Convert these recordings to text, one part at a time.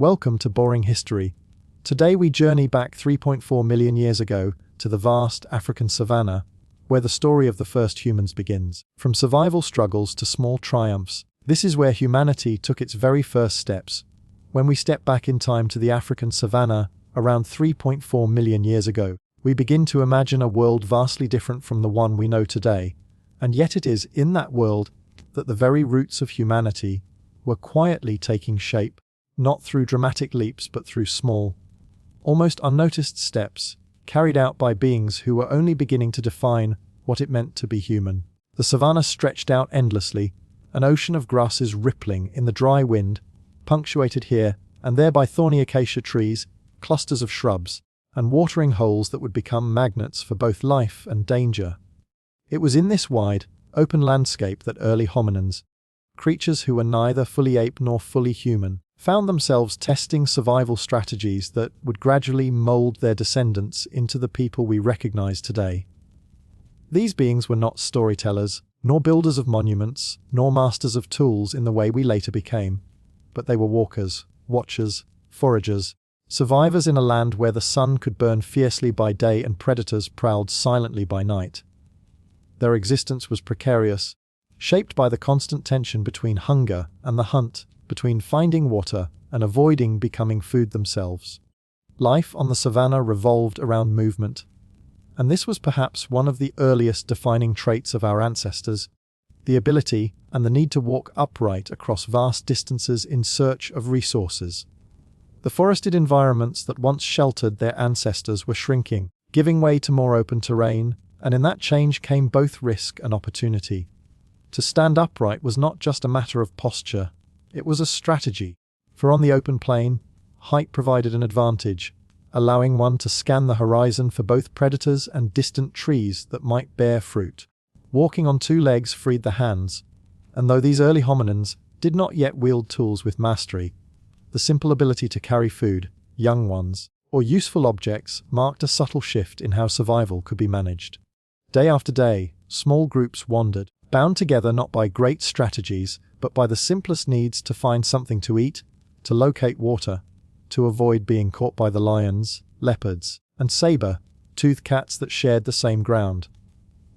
Welcome to Boring History. Today we journey back 3.4 million years ago to the vast African savannah, where the story of the first humans begins. From survival struggles to small triumphs, this is where humanity took its very first steps. When we step back in time to the African savannah around 3.4 million years ago, we begin to imagine a world vastly different from the one we know today. And yet it is in that world that the very roots of humanity were quietly taking shape, not through dramatic leaps but through small, almost unnoticed steps, carried out by beings who were only beginning to define what it meant to be human. The savannah stretched out endlessly, an ocean of grasses rippling in the dry wind, punctuated here and there by thorny acacia trees, clusters of shrubs, and watering holes that would become magnets for both life and danger. It was in this wide, open landscape that early hominins, creatures who were neither fully ape nor fully human, found themselves testing survival strategies that would gradually mold their descendants into the people we recognize today. These beings were not storytellers, nor builders of monuments, nor masters of tools in the way we later became, but they were walkers, watchers, foragers, survivors in a land where the sun could burn fiercely by day and predators prowled silently by night. Their existence was precarious, shaped by the constant tension between hunger and the hunt, between finding water and avoiding becoming food themselves. Life on the savannah revolved around movement, and this was perhaps one of the earliest defining traits of our ancestors, the ability and the need to walk upright across vast distances in search of resources. The forested environments that once sheltered their ancestors were shrinking, giving way to more open terrain, and in that change came both risk and opportunity. To stand upright was not just a matter of posture, it was a strategy. For on the open plain, height provided an advantage, allowing one to scan the horizon for both predators and distant trees that might bear fruit. Walking on two legs freed the hands, and though these early hominins did not yet wield tools with mastery, the simple ability to carry food, young ones, or useful objects marked a subtle shift in how survival could be managed. Day after day, small groups wandered, bound together not by great strategies, but by the simplest needs to find something to eat, to locate water, to avoid being caught by the lions, leopards, and saber-toothed cats that shared the same ground.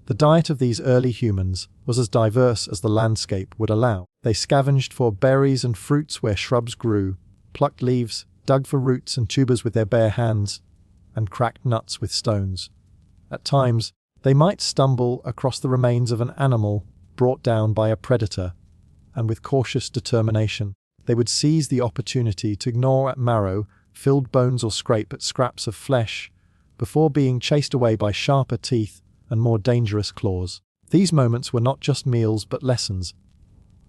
The diet of these early humans was as diverse as the landscape would allow. They scavenged for berries and fruits where shrubs grew, plucked leaves, dug for roots and tubers with their bare hands, and cracked nuts with stones. At times, they might stumble across the remains of an animal brought down by a predator, and with cautious determination, they would seize the opportunity to gnaw at marrow, filled bones or scrape at scraps of flesh, before being chased away by sharper teeth and more dangerous claws. These moments were not just meals but lessons.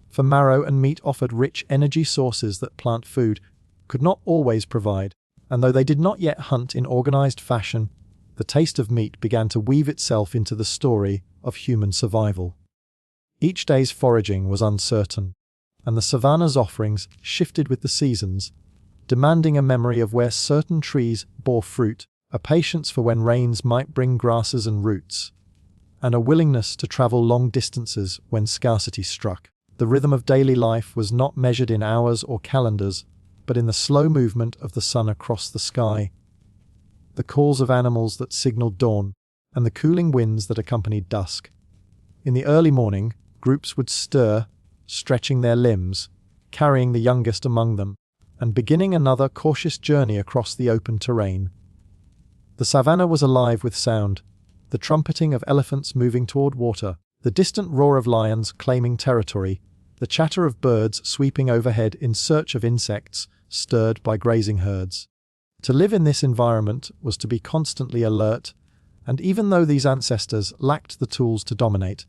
For marrow and meat offered rich energy sources that plant food could not always provide, and though they did not yet hunt in organized fashion, the taste of meat began to weave itself into the story of human survival. Each day's foraging was uncertain, and the savannah's offerings shifted with the seasons, demanding a memory of where certain trees bore fruit, a patience for when rains might bring grasses and roots, and a willingness to travel long distances when scarcity struck. The rhythm of daily life was not measured in hours or calendars, but in the slow movement of the sun across the sky, the calls of animals that signaled dawn, and the cooling winds that accompanied dusk. In the early morning, groups would stir, stretching their limbs, carrying the youngest among them, and beginning another cautious journey across the open terrain. The savannah was alive with sound, the trumpeting of elephants moving toward water, the distant roar of lions claiming territory, the chatter of birds sweeping overhead in search of insects stirred by grazing herds. To live in this environment was to be constantly alert, and even though these ancestors lacked the tools to dominate,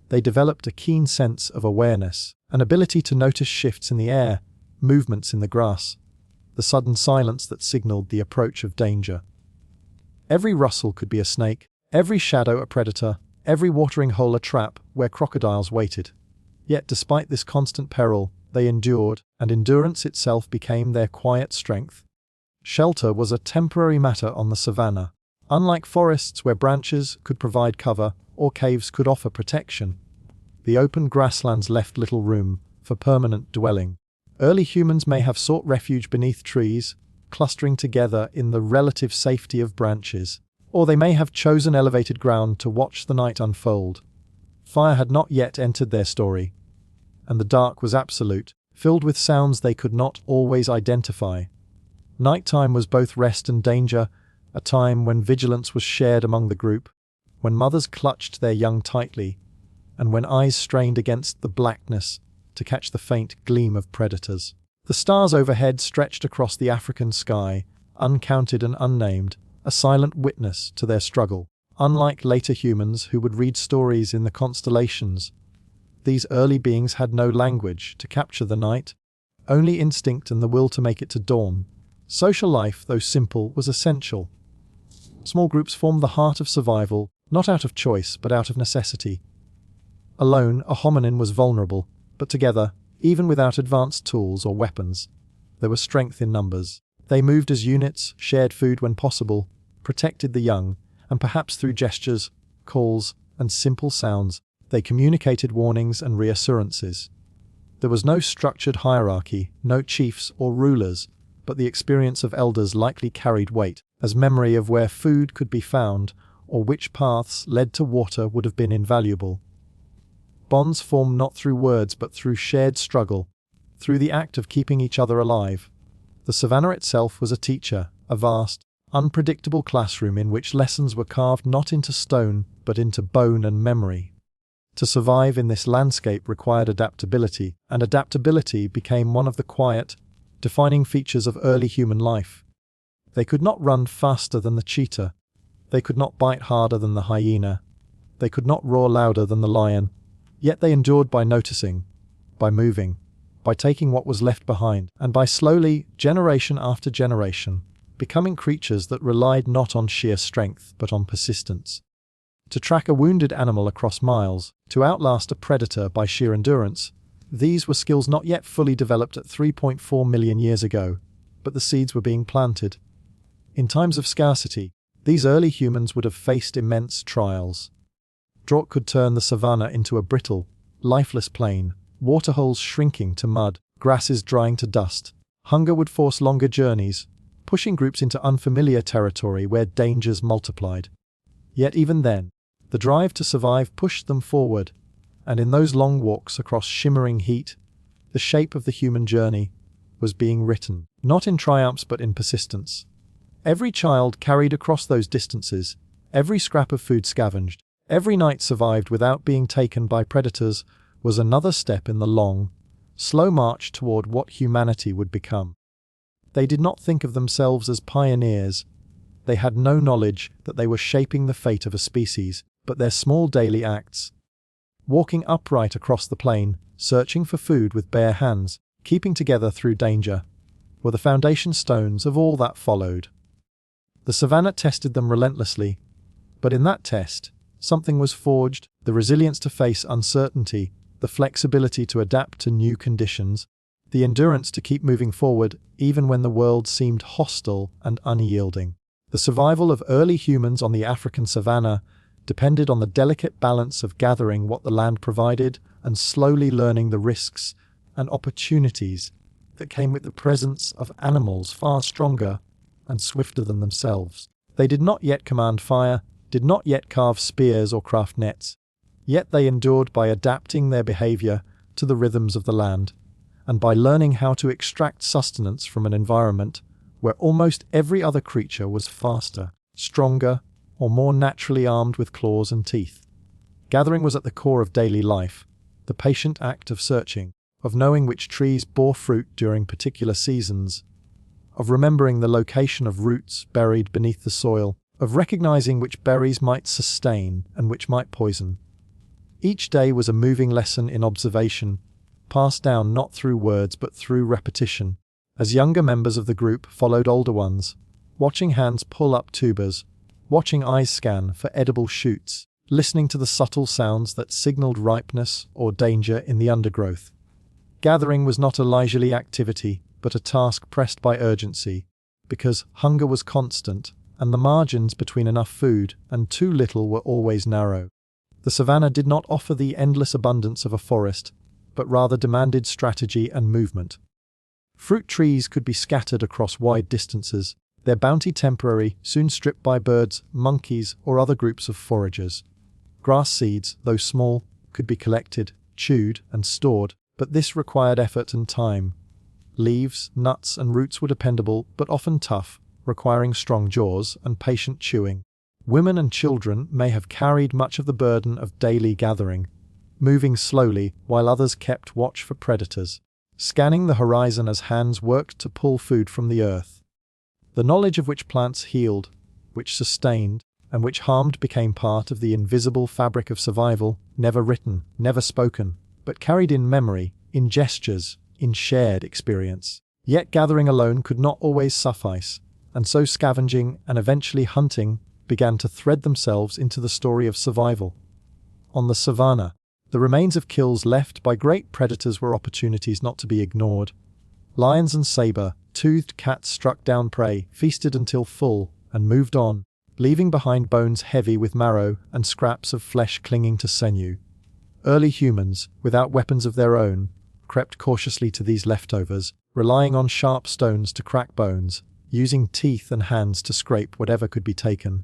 they developed a keen sense of awareness, an ability to notice shifts in the air, movements in the grass, the sudden silence that signaled the approach of danger. Every rustle could be a snake, every shadow a predator, every watering hole a trap where crocodiles waited. Yet despite this constant peril, they endured, and endurance itself became their quiet strength. Shelter was a temporary matter on the savannah. Unlike forests where branches could provide cover or caves could offer protection, the open grasslands left little room for permanent dwelling. Early humans may have sought refuge beneath trees, clustering together in the relative safety of branches, or they may have chosen elevated ground to watch the night unfold. Fire had not yet entered their story, and the dark was absolute, filled with sounds they could not always identify. Nighttime was both rest and danger, a time when vigilance was shared among the group, when mothers clutched their young tightly, and when eyes strained against the blackness to catch the faint gleam of predators. The stars overhead stretched across the African sky, uncounted and unnamed, a silent witness to their struggle. Unlike later humans who would read stories in the constellations, these early beings had no language to capture the night, only instinct and the will to make it to dawn. Social life, though simple, was essential. Small groups formed the heart of survival, not out of choice, but out of necessity. Alone, a hominin was vulnerable, but together, even without advanced tools or weapons, there was strength in numbers. They moved as units, shared food when possible, protected the young, and perhaps through gestures, calls, and simple sounds, they communicated warnings and reassurances. There was no structured hierarchy, no chiefs or rulers, but the experience of elders likely carried weight, as memory of where food could be found or which paths led to water would have been invaluable. Bonds formed not through words but through shared struggle, through the act of keeping each other alive. The savannah itself was a teacher, a vast, unpredictable classroom in which lessons were carved not into stone but into bone and memory. To survive in this landscape required adaptability, and adaptability became one of the quiet, defining features of early human life. They could not run faster than the cheetah. They could not bite harder than the hyena. They could not roar louder than the lion. Yet they endured by noticing, by moving, by taking what was left behind, and by slowly, generation after generation, becoming creatures that relied not on sheer strength but on persistence. To track a wounded animal across miles, to outlast a predator by sheer endurance, these were skills not yet fully developed at 3.4 million years ago, but the seeds were being planted. In times of scarcity, these early humans would have faced immense trials. Drought could turn the savannah into a brittle, lifeless plain, waterholes shrinking to mud, grasses drying to dust. Hunger would force longer journeys, pushing groups into unfamiliar territory where dangers multiplied. Yet even then, the drive to survive pushed them forward, and in those long walks across shimmering heat, the shape of the human journey was being written, not in triumphs but in persistence. Every child carried across those distances, every scrap of food scavenged, every night survived without being taken by predators was another step in the long, slow march toward what humanity would become. They did not think of themselves as pioneers. They had no knowledge that they were shaping the fate of a species, but their small daily acts, walking upright across the plain, searching for food with bare hands, keeping together through danger, were the foundation stones of all that followed. The savannah tested them relentlessly, but in that test, something was forged: the resilience to face uncertainty, the flexibility to adapt to new conditions, the endurance to keep moving forward even when the world seemed hostile and unyielding. The survival of early humans on the African savannah depended on the delicate balance of gathering what the land provided and slowly learning the risks and opportunities that came with the presence of animals far stronger and swifter than themselves. They did not yet command fire, did not yet carve spears or craft nets, yet they endured by adapting their behavior to the rhythms of the land, and by learning how to extract sustenance from an environment where almost every other creature was faster, stronger, or more naturally armed with claws and teeth. Gathering was at the core of daily life, the patient act of searching, of knowing which trees bore fruit during particular seasons, of remembering the location of roots buried beneath the soil, of recognizing which berries might sustain and which might poison. Each day was a moving lesson in observation, passed down not through words but through repetition, as younger members of the group followed older ones, watching hands pull up tubers, watching eyes scan for edible shoots, listening to the subtle sounds that signaled ripeness or danger in the undergrowth. Gathering was not a leisurely activity, but a task pressed by urgency, because hunger was constant, and the margins between enough food and too little were always narrow. The savannah did not offer the endless abundance of a forest, but rather demanded strategy and movement. Fruit trees could be scattered across wide distances, their bounty temporary, soon stripped by birds, monkeys, or other groups of foragers. Grass seeds, though small, could be collected, chewed, and stored, but this required effort and time. Leaves, nuts, and roots were dependable, but often tough, requiring strong jaws and patient chewing. Women and children may have carried much of the burden of daily gathering, moving slowly while others kept watch for predators, scanning the horizon as hands worked to pull food from the earth. The knowledge of which plants healed, which sustained, and which harmed became part of the invisible fabric of survival, never written, never spoken, but carried in memory, in gestures, in shared experience. Yet gathering alone could not always suffice, and so scavenging and eventually hunting began to thread themselves into the story of survival. On the savannah, the remains of kills left by great predators were opportunities not to be ignored. Lions and saber-toothed cats struck down prey, feasted until full, and moved on, leaving behind bones heavy with marrow and scraps of flesh clinging to sinew. Early humans, without weapons of their own, crept cautiously to these leftovers, relying on sharp stones to crack bones, using teeth and hands to scrape whatever could be taken.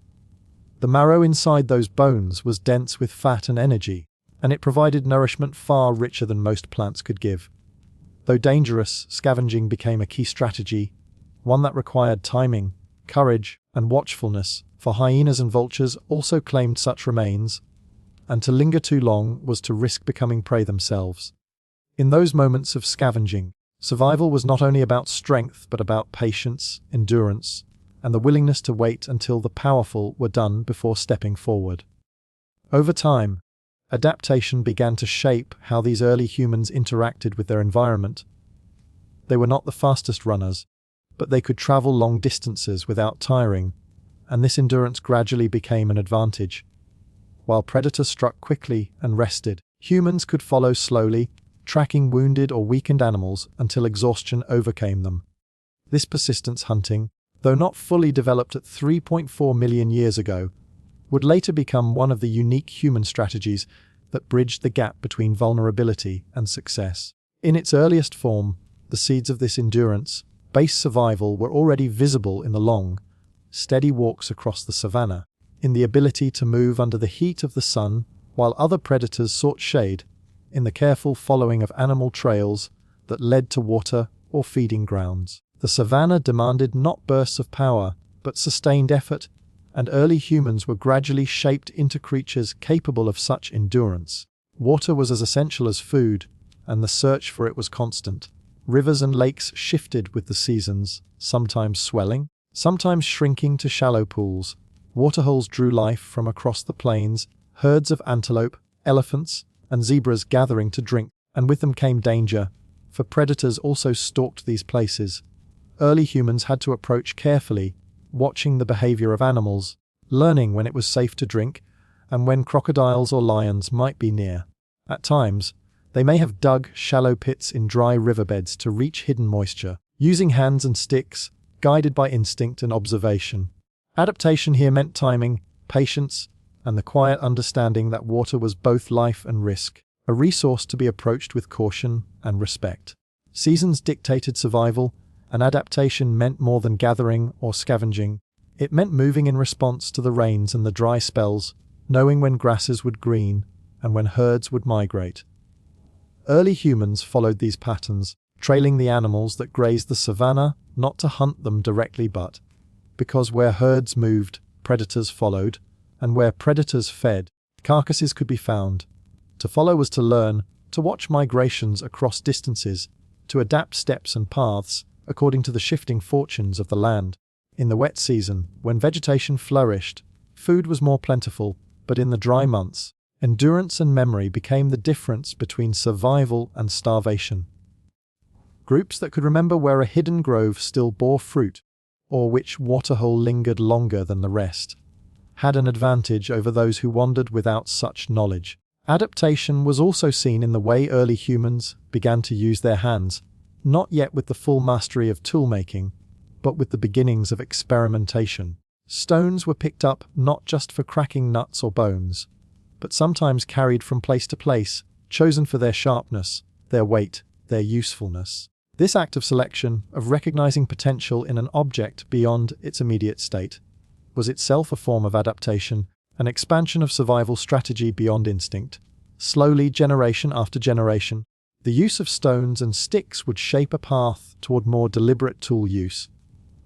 The marrow inside those bones was dense with fat and energy, and it provided nourishment far richer than most plants could give. Though dangerous, scavenging became a key strategy, one that required timing, courage, and watchfulness, for hyenas and vultures also claimed such remains, and to linger too long was to risk becoming prey themselves. In those moments of scavenging, survival was not only about strength but about patience, endurance, and the willingness to wait until the powerful were done before stepping forward. Over time, adaptation began to shape how these early humans interacted with their environment. They were not the fastest runners, but they could travel long distances without tiring, and this endurance gradually became an advantage. While predators struck quickly and rested, humans could follow slowly, tracking wounded or weakened animals until exhaustion overcame them. This persistence hunting, though not fully developed at 3.4 million years ago, would later become one of the unique human strategies that bridged the gap between vulnerability and success. In its earliest form, the seeds of this endurance-based survival were already visible in the long, steady walks across the savannah, in the ability to move under the heat of the sun while other predators sought shade, in the careful following of animal trails that led to water or feeding grounds. The savannah demanded not bursts of power, but sustained effort, and early humans were gradually shaped into creatures capable of such endurance. Water was as essential as food, and the search for it was constant. Rivers and lakes shifted with the seasons, sometimes swelling, sometimes shrinking to shallow pools. Waterholes drew life from across the plains, herds of antelope, elephants, and zebras gathering to drink, and with them came danger, for predators also stalked these places. Early humans had to approach carefully, watching the behavior of animals, learning when it was safe to drink, and when crocodiles or lions might be near. At times, they may have dug shallow pits in dry riverbeds to reach hidden moisture, using hands and sticks, guided by instinct and observation. Adaptation here meant timing, patience, and the quiet understanding that water was both life and risk, a resource to be approached with caution and respect. Seasons dictated survival, and adaptation meant more than gathering or scavenging. It meant moving in response to the rains and the dry spells, knowing when grasses would green and when herds would migrate. Early humans followed these patterns, trailing the animals that grazed the savannah, not to hunt them directly but because where herds moved, predators followed, and where predators fed, carcasses could be found. To follow was to learn, to watch migrations across distances, to adapt steps and paths according to the shifting fortunes of the land. In the wet season, when vegetation flourished, food was more plentiful, but in the dry months, endurance and memory became the difference between survival and starvation. Groups that could remember where a hidden grove still bore fruit, or which waterhole lingered longer than the rest, had an advantage over those who wandered without such knowledge. Adaptation was also seen in the way early humans began to use their hands, not yet with the full mastery of tool-making, but with the beginnings of experimentation. Stones were picked up not just for cracking nuts or bones, but sometimes carried from place to place, chosen for their sharpness, their weight, their usefulness. This act of selection, of recognizing potential in an object beyond its immediate state, was itself a form of adaptation, an expansion of survival strategy beyond instinct. Slowly, generation after generation, the use of stones and sticks would shape a path toward more deliberate tool use.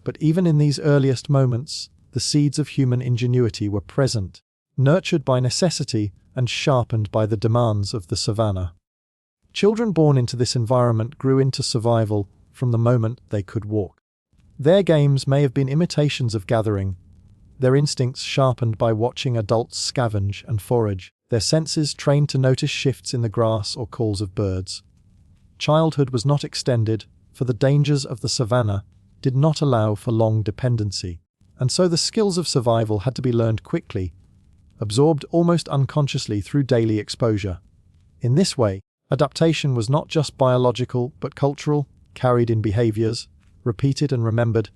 But even in these earliest moments, the seeds of human ingenuity were present, nurtured by necessity and sharpened by the demands of the savannah. Children born into this environment grew into survival from the moment they could walk. Their games may have been imitations of gathering, their instincts sharpened by watching adults scavenge and forage, their senses trained to notice shifts in the grass or calls of birds. Childhood was not extended, for the dangers of the savannah did not allow for long dependency, and so the skills of survival had to be learned quickly, absorbed almost unconsciously through daily exposure. In this way, adaptation was not just biological but cultural, carried in behaviors, repeated and remembered,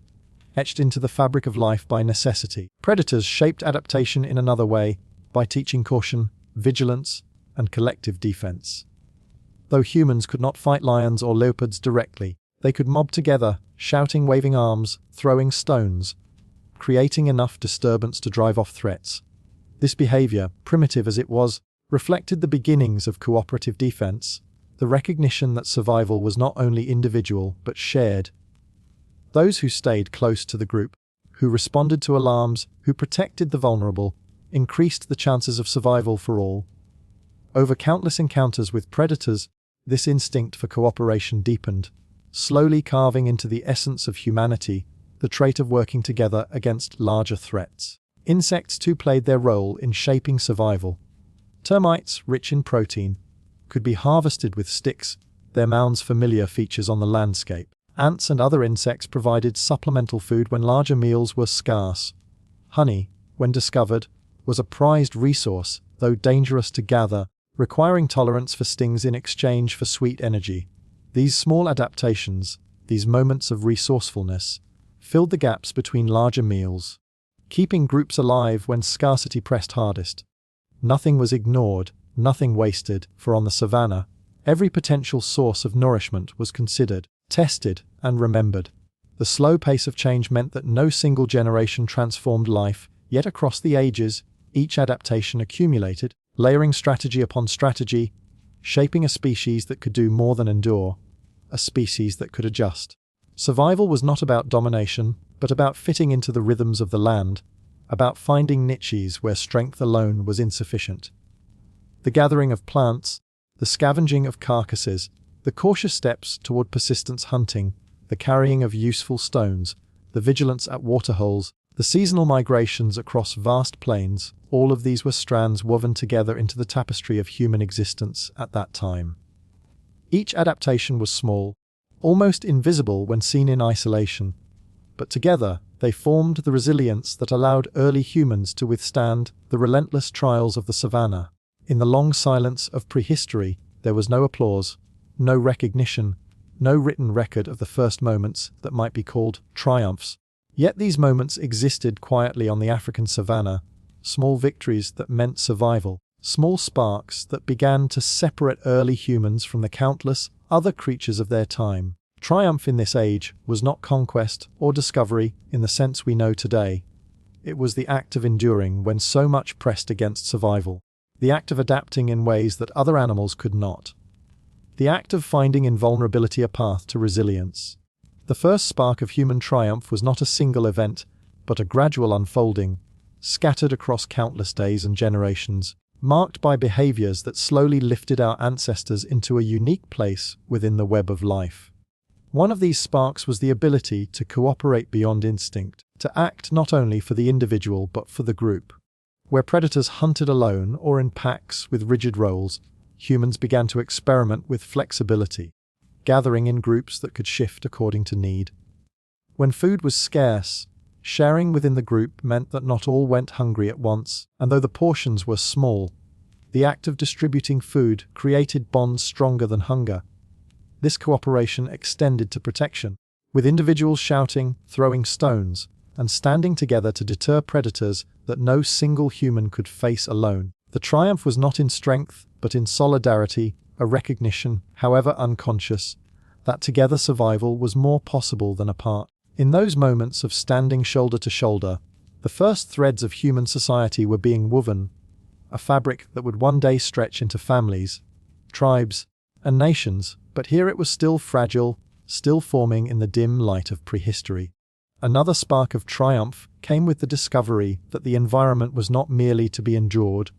etched into the fabric of life by necessity. Predators shaped adaptation in another way, by teaching caution, vigilance, and collective defense. Though humans could not fight lions or leopards directly, they could mob together, shouting, waving arms, throwing stones, creating enough disturbance to drive off threats. This behavior, primitive as it was, reflected the beginnings of cooperative defense, the recognition that survival was not only individual but shared. Those who stayed close to the group, who responded to alarms, who protected the vulnerable, increased the chances of survival for all. Over countless encounters with predators, this instinct for cooperation deepened, slowly carving into the essence of humanity, the trait of working together against larger threats. Insects too played their role in shaping survival. Termites, rich in protein, could be harvested with sticks, their mounds familiar features on the landscape. Ants and other insects provided supplemental food when larger meals were scarce. Honey, when discovered, was a prized resource, though dangerous to gather, requiring tolerance for stings in exchange for sweet energy. These small adaptations, these moments of resourcefulness, filled the gaps between larger meals, keeping groups alive when scarcity pressed hardest. Nothing was ignored, nothing wasted, for on the savannah, every potential source of nourishment was considered, tested, and remembered. The slow pace of change meant that no single generation transformed life, yet across the ages, each adaptation accumulated, layering strategy upon strategy, shaping a species that could do more than endure, a species that could adjust. Survival was not about domination, but about fitting into the rhythms of the land, about finding niches where strength alone was insufficient. The gathering of plants, the scavenging of carcasses, the cautious steps toward persistence hunting, the carrying of useful stones, the vigilance at waterholes, the seasonal migrations across vast plains, all of these were strands woven together into the tapestry of human existence at that time. Each adaptation was small, almost invisible when seen in isolation, but together they formed the resilience that allowed early humans to withstand the relentless trials of the savannah. In the long silence of prehistory, there was no applause, no recognition, no written record of the first moments that might be called triumphs. Yet these moments existed quietly on the African savannah, small victories that meant survival, small sparks that began to separate early humans from the countless other creatures of their time. Triumph in this age was not conquest or discovery in the sense we know today. It was the act of enduring when so much pressed against survival, the act of adapting in ways that other animals could not, the act of finding in vulnerability a path to resilience. The first spark of human triumph was not a single event, but a gradual unfolding, scattered across countless days and generations, marked by behaviors that slowly lifted our ancestors into a unique place within the web of life. One of these sparks was the ability to cooperate beyond instinct, to act not only for the individual but for the group. Where predators hunted alone or in packs with rigid roles, humans began to experiment with flexibility, gathering in groups that could shift according to need. When food was scarce, sharing within the group meant that not all went hungry at once, and though the portions were small, the act of distributing food created bonds stronger than hunger. This cooperation extended to protection, with individuals shouting, throwing stones, and standing together to deter predators that no single human could face alone. The triumph was not in strength, but in solidarity, a recognition, however unconscious, that together survival was more possible than apart. In those moments of standing shoulder to shoulder, the first threads of human society were being woven, a fabric that would one day stretch into families, tribes, and nations, but here it was still fragile, still forming in the dim light of prehistory. Another spark of triumph came with the discovery that the environment was not merely to be endured,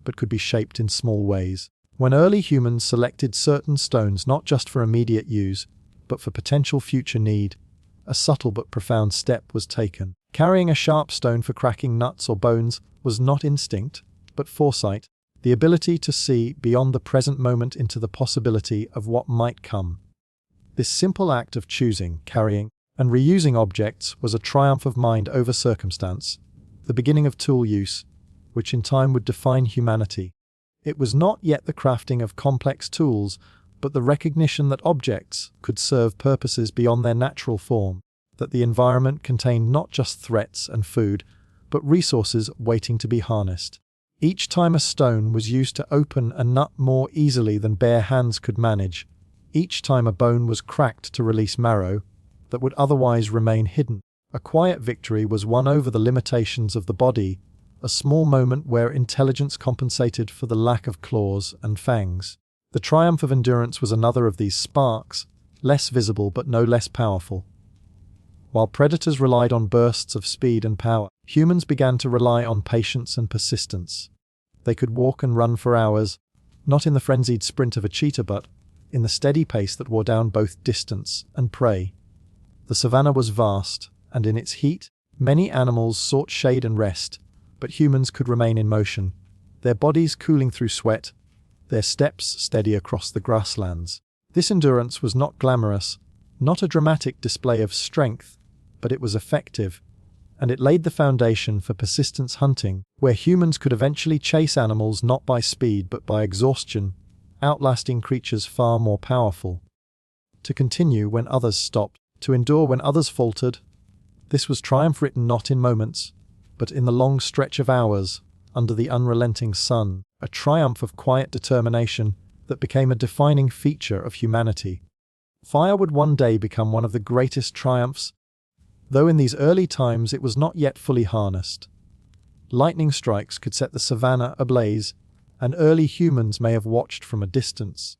but could be shaped in small ways. When early humans selected certain stones not just for immediate use, but for potential future need, a subtle but profound step was taken. Carrying a sharp stone for cracking nuts or bones was not instinct, but foresight, the ability to see beyond the present moment into the possibility of what might come. This simple act of choosing, carrying, and reusing objects was a triumph of mind over circumstance, the beginning of tool use, which in time would define humanity. It was not yet the crafting of complex tools, but the recognition that objects could serve purposes beyond their natural form, that the environment contained not just threats and food, but resources waiting to be harnessed. Each time a stone was used to open a nut more easily than bare hands could manage, each time a bone was cracked to release marrow that would otherwise remain hidden, a quiet victory was won over the limitations of the body, a small moment where intelligence compensated for the lack of claws and fangs. The triumph of endurance was another of these sparks, less visible but no less powerful. While predators relied on bursts of speed and power, humans began to rely on patience and persistence. They could walk and run for hours, not in the frenzied sprint of a cheetah but in the steady pace that wore down both distance and prey. The savannah was vast, and in its heat, many animals sought shade and rest, but humans could remain in motion, their bodies cooling through sweat, their steps steady across the grasslands. This endurance was not glamorous, not a dramatic display of strength, but it was effective, and it laid the foundation for persistence hunting, where humans could eventually chase animals not by speed but by exhaustion, outlasting creatures far more powerful. To continue when others stopped, to endure when others faltered, this was triumph written not in moments, but in the long stretch of hours, under the unrelenting sun, a triumph of quiet determination that became a defining feature of humanity. Fire would one day become one of the greatest triumphs, though in these early times it was not yet fully harnessed. Lightning strikes could set the savannah ablaze, and early humans may have watched from a distance,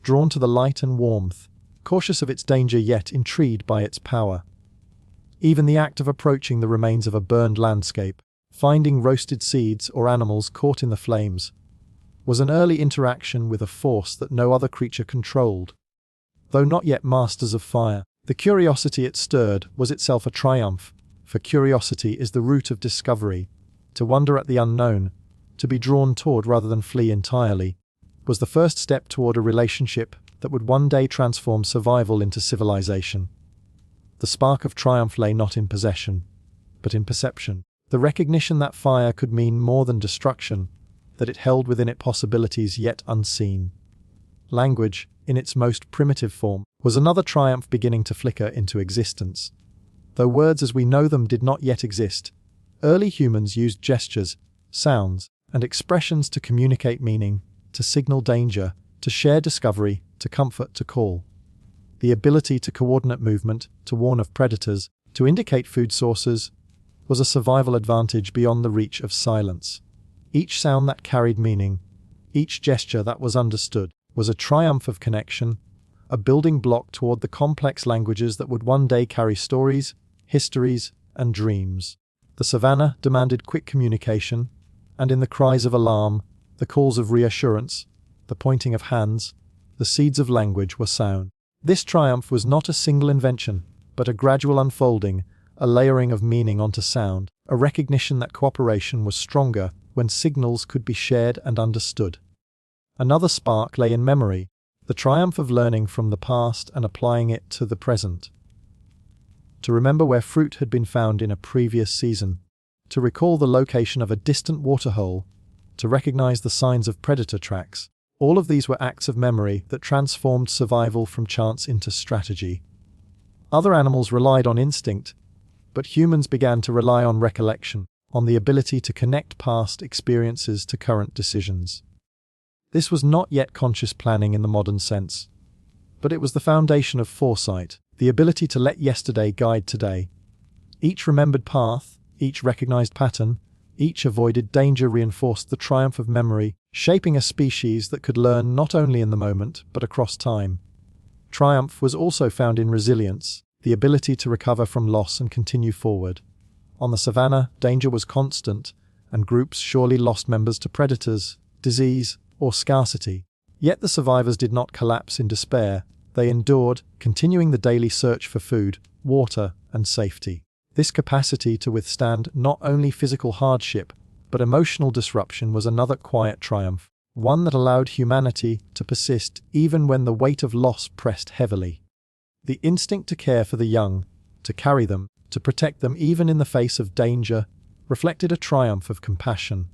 drawn to the light and warmth, cautious of its danger yet intrigued by its power. Even the act of approaching the remains of a burned landscape, finding roasted seeds or animals caught in the flames, was an early interaction with a force that no other creature controlled. Though not yet masters of fire, the curiosity it stirred was itself a triumph, for curiosity is the root of discovery. To wonder at the unknown, to be drawn toward rather than flee entirely, was the first step toward a relationship that would one day transform survival into civilization. The spark of triumph lay not in possession, but in perception. The recognition that fire could mean more than destruction, that it held within it possibilities yet unseen. Language, in its most primitive form, was another triumph beginning to flicker into existence. Though words as we know them did not yet exist, early humans used gestures, sounds, and expressions to communicate meaning, to signal danger, to share discovery, to comfort, to call. The ability to coordinate movement, to warn of predators, to indicate food sources, was a survival advantage beyond the reach of silence. Each sound that carried meaning, each gesture that was understood, was a triumph of connection, a building block toward the complex languages that would one day carry stories, histories, and dreams. The savannah demanded quick communication, and in the cries of alarm, the calls of reassurance, the pointing of hands, the seeds of language were sown. This triumph was not a single invention, but a gradual unfolding, a layering of meaning onto sound, a recognition that cooperation was stronger when signals could be shared and understood. Another spark lay in memory, the triumph of learning from the past and applying it to the present. To remember where fruit had been found in a previous season, to recall the location of a distant waterhole, to recognize the signs of predator tracks. All of these were acts of memory that transformed survival from chance into strategy. Other animals relied on instinct, but humans began to rely on recollection, on the ability to connect past experiences to current decisions. This was not yet conscious planning in the modern sense, but it was the foundation of foresight, the ability to let yesterday guide today. Each remembered path, each recognized pattern, each avoided danger reinforced the triumph of memory, shaping a species that could learn not only in the moment, but across time. Triumph was also found in resilience, the ability to recover from loss and continue forward. On the savannah, danger was constant, and groups surely lost members to predators, disease, or scarcity. Yet the survivors did not collapse in despair. They endured, continuing the daily search for food, water, and safety. This capacity to withstand not only physical hardship, but emotional disruption was another quiet triumph, one that allowed humanity to persist even when the weight of loss pressed heavily. The instinct to care for the young, to carry them, to protect them even in the face of danger, reflected a triumph of compassion,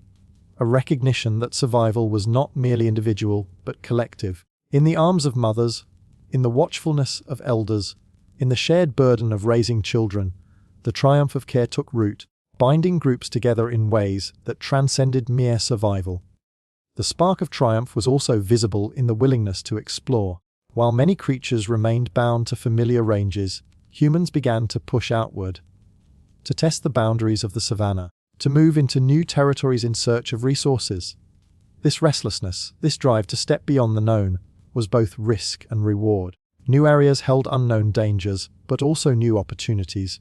a recognition that survival was not merely individual, but collective. In the arms of mothers, in the watchfulness of elders, in the shared burden of raising children, the triumph of care took root, binding groups together in ways that transcended mere survival. The spark of triumph was also visible in the willingness to explore. While many creatures remained bound to familiar ranges, humans began to push outward, to test the boundaries of the savannah, to move into new territories in search of resources. This restlessness, this drive to step beyond the known, was both risk and reward. New areas held unknown dangers, but also new opportunities.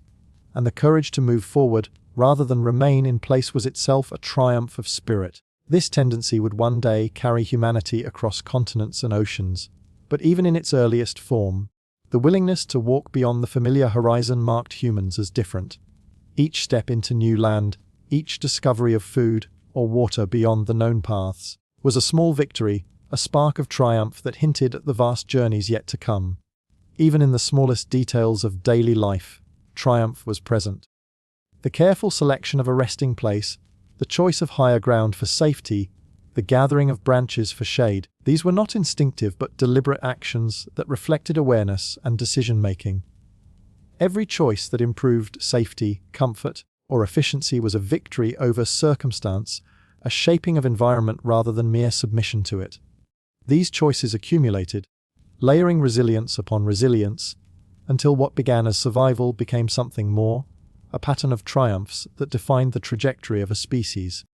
And the courage to move forward, rather than remain in place, was itself a triumph of spirit. This tendency would one day carry humanity across continents and oceans. But even in its earliest form, the willingness to walk beyond the familiar horizon marked humans as different. Each step into new land, each discovery of food or water beyond the known paths, was a small victory, a spark of triumph that hinted at the vast journeys yet to come. Even in the smallest details of daily life, triumph was present. The careful selection of a resting place, the choice of higher ground for safety, the gathering of branches for shade, these were not instinctive but deliberate actions that reflected awareness and decision-making. Every choice that improved safety, comfort, or efficiency was a victory over circumstance, a shaping of environment rather than mere submission to it. These choices accumulated, layering resilience upon resilience, until what began as survival became something more, a pattern of triumphs that defined the trajectory of a species.